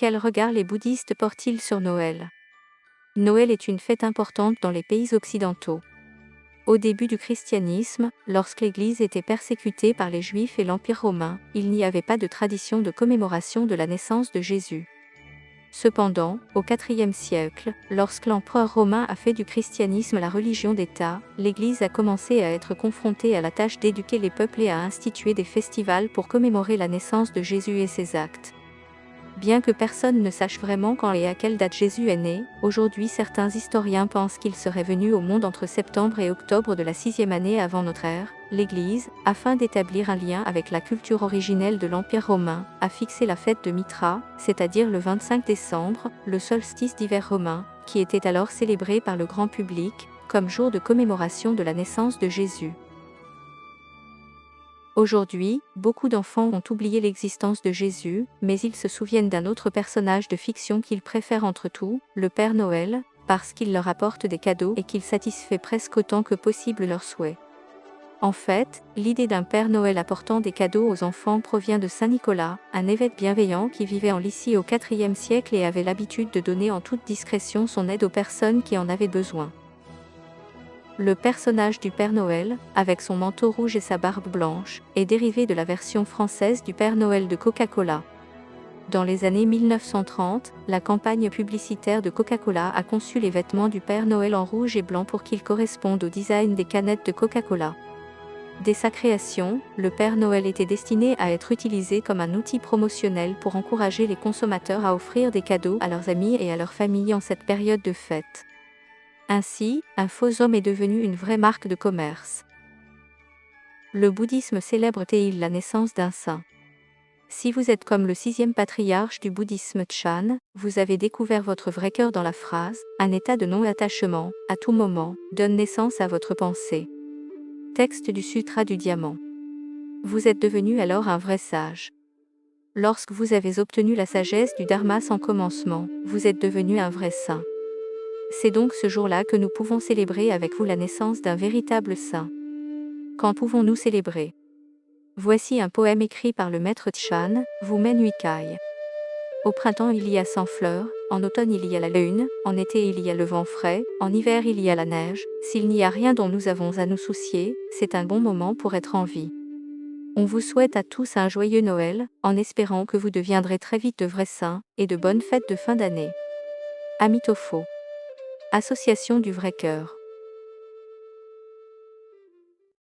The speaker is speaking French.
Quel regard les bouddhistes portent-ils sur Noël? Noël est une fête importante dans les pays occidentaux. Au début du christianisme, lorsque l'Église était persécutée par les Juifs et l'Empire romain, il n'y avait pas de tradition de commémoration de la naissance de Jésus. Cependant, au IVe siècle, lorsque l'empereur romain a fait du christianisme la religion d'État, l'Église a commencé à être confrontée à la tâche d'éduquer les peuples et à instituer des festivals pour commémorer la naissance de Jésus et ses actes. Bien que personne ne sache vraiment quand et à quelle date Jésus est né, aujourd'hui certains historiens pensent qu'il serait venu au monde entre septembre et octobre de la 6e année avant notre ère. L'Église, afin d'établir un lien avec la culture originelle de l'Empire romain, a fixé la fête de Mithra, c'est-à-dire le 25 décembre, le solstice d'hiver romain, qui était alors célébré par le grand public, comme jour de commémoration de la naissance de Jésus. Aujourd'hui, beaucoup d'enfants ont oublié l'existence de Jésus, mais ils se souviennent d'un autre personnage de fiction qu'ils préfèrent entre tout, le Père Noël, parce qu'il leur apporte des cadeaux et qu'il satisfait presque autant que possible leurs souhaits. En fait, l'idée d'un Père Noël apportant des cadeaux aux enfants provient de Saint Nicolas, un évêque bienveillant qui vivait en Lycie au IVe siècle et avait l'habitude de donner en toute discrétion son aide aux personnes qui en avaient besoin. Le personnage du Père Noël, avec son manteau rouge et sa barbe blanche, est dérivé de la version française du Père Noël de Coca-Cola. Dans les années 1930, la campagne publicitaire de Coca-Cola a conçu les vêtements du Père Noël en rouge et blanc pour qu'ils correspondent au design des canettes de Coca-Cola. Dès sa création, le Père Noël était destiné à être utilisé comme un outil promotionnel pour encourager les consommateurs à offrir des cadeaux à leurs amis et à leurs familles en cette période de fête. Ainsi, un faux homme est devenu une vraie marque de commerce. Le bouddhisme célèbre-t-il la naissance d'un saint? Si vous êtes comme le 6e patriarche du bouddhisme Chan, vous avez découvert votre vrai cœur dans la phrase « Un état de non-attachement, à tout moment, donne naissance à votre pensée ». Texte du Sutra du Diamant. Vous êtes devenu alors un vrai sage. Lorsque vous avez obtenu la sagesse du Dharma sans commencement, vous êtes devenu un vrai saint. C'est donc ce jour-là que nous pouvons célébrer avec vous la naissance d'un véritable saint. Quand pouvons-nous célébrer? Voici un poème écrit par le maître Chan, Wumen Huikai. Au printemps il y a 100 fleurs, en automne il y a la lune, en été il y a le vent frais, en hiver il y a la neige, s'il n'y a rien dont nous avons à nous soucier, c'est un bon moment pour être en vie. On vous souhaite à tous un joyeux Noël, en espérant que vous deviendrez très vite de vrais saints, et de bonnes fêtes de fin d'année. Amitofo. Association du vrai cœur.